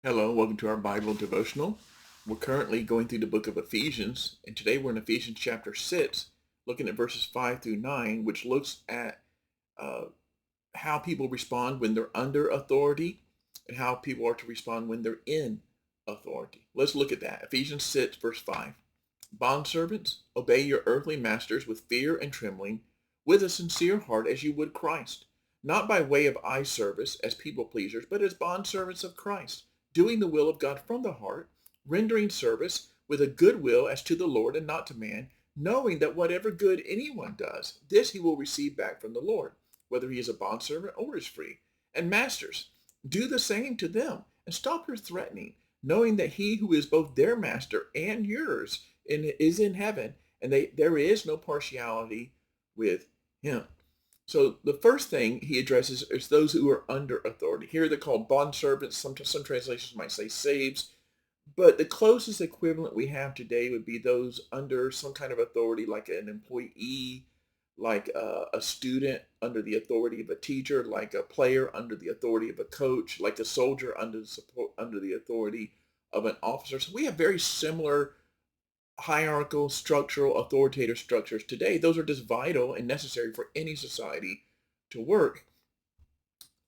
Hello, welcome to our Bible devotional. We're currently going through the book of Ephesians, and today we're in Ephesians chapter 6, looking at verses 5 through 9, which looks at uh, how people respond when they're under authority and how people are to respond when they're in authority. Let's look at that. Ephesians 6, verse 5. Bondservants, obey your earthly masters with fear and trembling, with a sincere heart as you would Christ, not by way of eye service as people pleasers, but as bondservants of Christ, doing the will of God from the heart, rendering service with a good will as to the Lord and not to man, knowing that whatever good anyone does, this he will receive back from the Lord, whether he is a bondservant or is free. And masters, do the same to them, and stop your threatening, knowing that he who is both their master and yours is in heaven, and there is no partiality with him. So the first thing he addresses is those who are under authority. Here they're called bondservants. Some translations might say slaves, but the closest equivalent we have today would be those under some kind of authority, like an employee, like a student under the authority of a teacher, like a player under the authority of a coach, like a soldier under the authority of an officer. So we have very similar hierarchical, structural, authoritative structures today. Those are just vital and necessary for any society to work.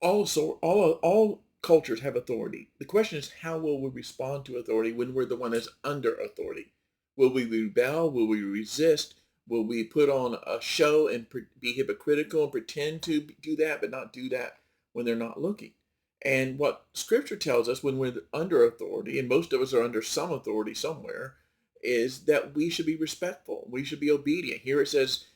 Also, all cultures have authority. The question is, how will we respond to authority when we're the one that's under authority? Will we rebel? Will we resist? Will we put on a show and be hypocritical and pretend to do that, but not do that when they're not looking? And what Scripture tells us when we're under authority, and most of us are under some authority somewhere, is that we should be respectful. We should be obedient. Here it says,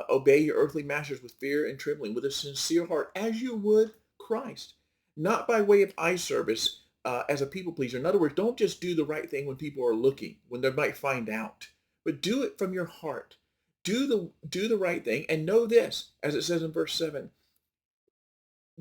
obey your earthly masters with fear and trembling, with a sincere heart, as you would Christ, not by way of eye service as a people pleaser. In other words, don't just do the right thing when people are looking, when they might find out, but do it from your heart. Do the right thing, and know this, as it says in verse 7,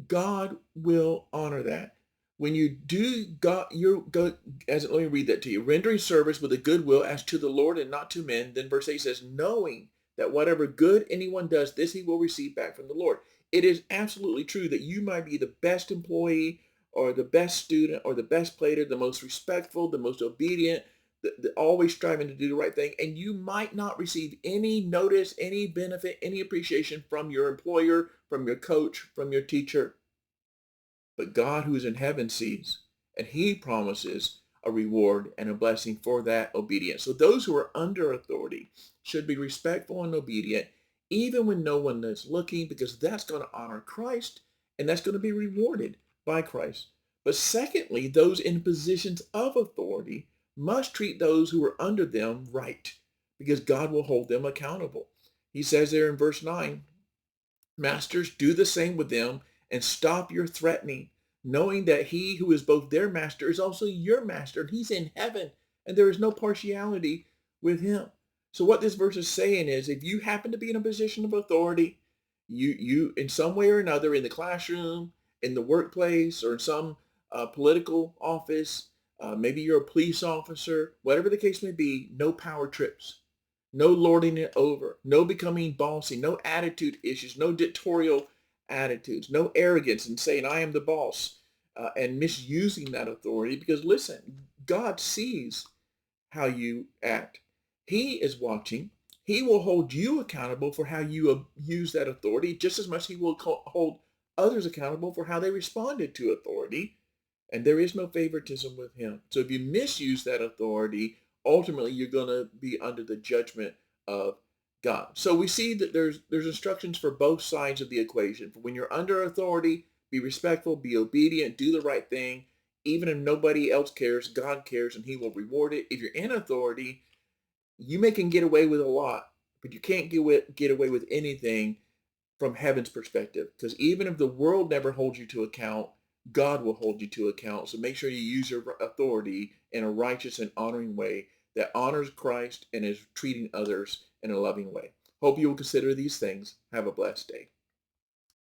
God will honor that. When you do God, you go as let me read that to you. Rendering service with a good will as to the Lord and not to men. Then verse 8 says, knowing that whatever good anyone does, this he will receive back from the Lord. It is absolutely true that you might be the best employee or the best student or the best player, the most respectful, the most obedient, always striving to do the right thing, and you might not receive any notice, any benefit, any appreciation from your employer, from your coach, from your teacher. But God who is in heaven sees, and he promises a reward and a blessing for that obedience. So those who are under authority should be respectful and obedient, even when no one is looking, because that's going to honor Christ and that's going to be rewarded by Christ. But secondly, those in positions of authority must treat those who are under them right, because God will hold them accountable. He says there in verse 9, masters, do the same with them and stop your threatening, knowing that he who is both their master is also your master, and he's in heaven, and there is no partiality with him. So what this verse is saying is, if you happen to be in a position of authority, you in some way or another, in the classroom, in the workplace, or in some political office, maybe you're a police officer, whatever the case may be, no power trips, no lording it over, no becoming bossy, no attitude issues, no dictatorial attitudes, no arrogance and saying, I am the boss, and misusing that authority. Because listen, God sees how you act. He is watching. He will hold you accountable for how you use that authority just as much he will hold others accountable for how they responded to authority. And there is no favoritism with him. So if you misuse that authority, ultimately you're going to be under the judgment of God. So we see that there's instructions for both sides of the equation. When you're under authority, be respectful, be obedient, do the right thing. Even if nobody else cares, God cares and he will reward it. If you're in authority, you may can get away with a lot, but you can't get away with anything from heaven's perspective. Because even if the world never holds you to account, God will hold you to account. So make sure you use your authority in a righteous and honoring way that honors Christ and is treating others in a loving way. Hope you will consider these things. Have a blessed day.